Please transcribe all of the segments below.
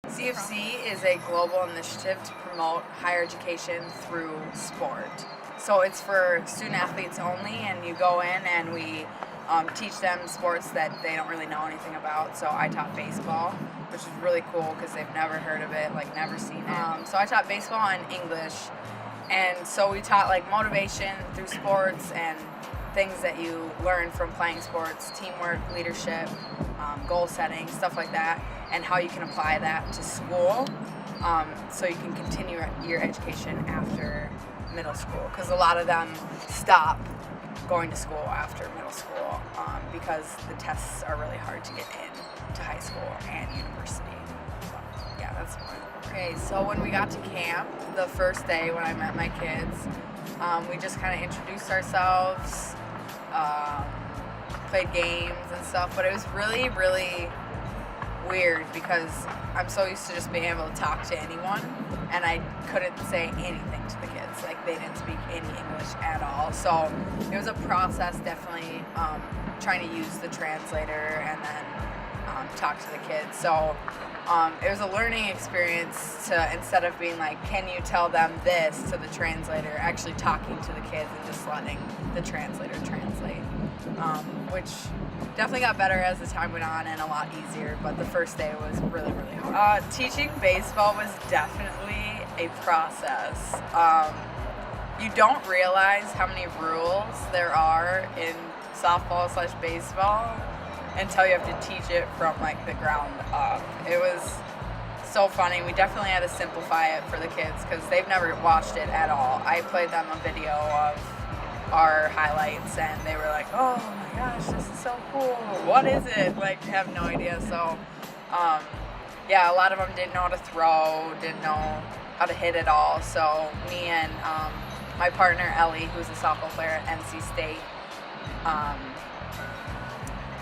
CFC is a global initiative to promote higher education through sport. So it's for student athletes only, and you go in and we teach them sports that they don't really know anything about. So I taught baseball, which is really cool because they've never heard of it, like never seen it. So I taught baseball and English, and so we taught like motivation through sports and things that you learn from playing sports, teamwork, leadership, goal setting, stuff like that, and how you can apply that to school so you can continue your education after middle school, because a lot of them stop going to school after middle school because the tests are really hard to get in to high school and university. So, yeah, that's the point. Okay, so when we got to camp, the first day when I met my kids, we just kind of introduced ourselves, played games and stuff, but it was really, really weird because I'm so used to just being able to talk to anyone, and I couldn't say anything to the kids. Like, they didn't speak any English at all. So it was a process, definitely, trying to use the translator and then talk to the kids. So it was a learning experience to, instead of being like, can you tell them this, to the translator, actually talking to the kids and just letting the translator translate, which definitely got better as the time went on and a lot easier, but the first day was really, really hard. Teaching baseball was definitely a process. You don't realize how many rules there are in softball/baseball until you have to teach it from like the ground up. It was so funny. We definitely had to simplify it for the kids because they've never watched it at all. I played them a video of our highlights and they were like, oh my gosh, this is so cool, what is it? Like, have no idea. So yeah, a lot of them didn't know how to throw, didn't know how to hit at all. So me and my partner Ellie, who's a softball player at NC State,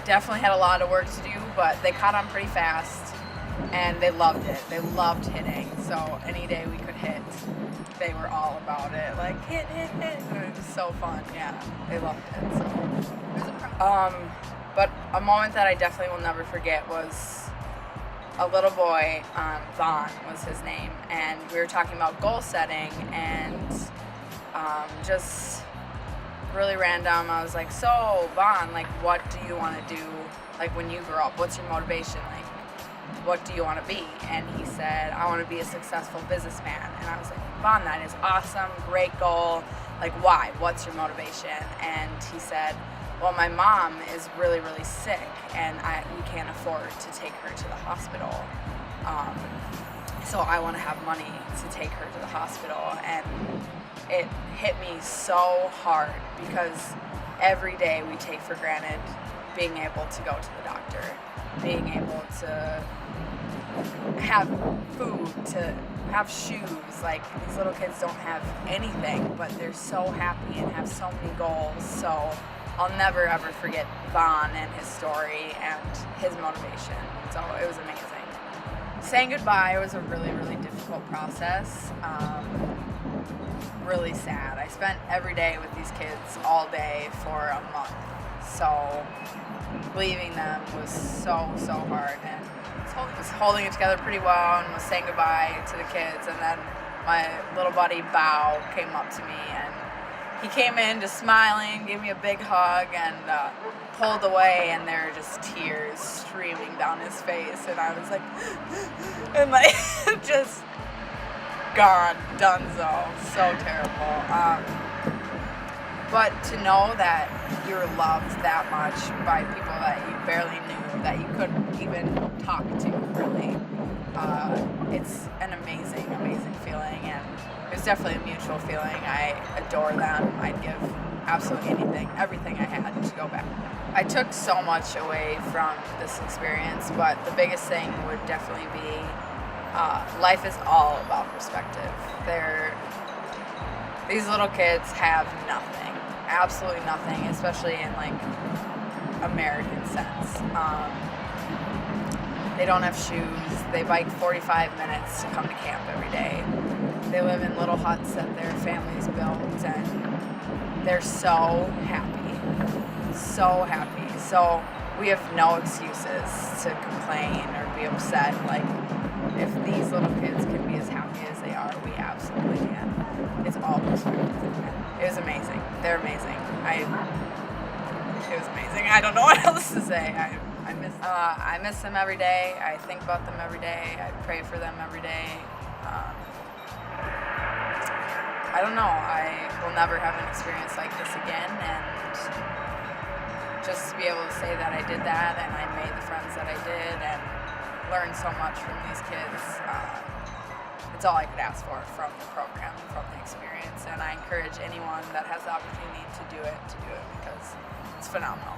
definitely had a lot of work to do, but they caught on pretty fast and they loved it. They loved hitting. So any day we could hit, they were all about it. Like, hit. It was so fun. Yeah, they loved it. So, but a moment that I definitely will never forget was a little boy, Vaughn was his name, and we were talking about goal setting and just really random. I was like, so Vaughn, like, what do you want to do, like, when you grow up? What's your motivation? Like, what do you want to be? And he said, I want to be a successful businessman. And I was like, Vaughn, that is awesome, great goal. Like, why? What's your motivation? And he said, well, my mom is really, really sick, and we can't afford to take her to the hospital. So I want to have money to take her to the hospital. And it hit me so hard because every day we take for granted being able to go to the doctor, being able to have food, to have shoes. Like, these little kids don't have anything, but they're so happy and have so many goals. So I'll never ever forget Vaughn and his story and his motivation. So it was amazing. Saying goodbye was a really, really difficult process. Really sad. I spent every day with these kids all day for a month. So leaving them was so hard, and was holding it together pretty well and was saying goodbye to the kids. And then my little buddy Bao came up to me, and he came in just smiling, gave me a big hug, and pulled away, and there were just tears streaming down his face, and I was like, and like, just gone, donezo, so terrible. But to know that you're loved that much by people that you barely knew, that you couldn't even talk to, really, it's an amazing, amazing feeling, and it was definitely a mutual feeling. I adore them. I'd give absolutely anything, everything I had to go back. I took so much away from this experience, but the biggest thing would definitely be life is all about perspective. These little kids have nothing, absolutely nothing, especially in like American sense. They don't have shoes. They bike 45 minutes to come to camp every day. They live in little huts that their families built, and they're so happy, so happy. So we have no excuses to complain or be upset. Like, if these little kids can be as happy as they are, we absolutely can. It's all perspective. It was amazing. They're amazing. It was amazing. I don't know what else to say. I miss them every day. I think about them every day. I pray for them every day. I don't know. I will never have an experience like this again, and just to be able to say that I did that and I made the friends that I did and learned so much from these kids. It's all I could ask for from the program, from the experience, and I encourage anyone that has the opportunity to do it because it's phenomenal.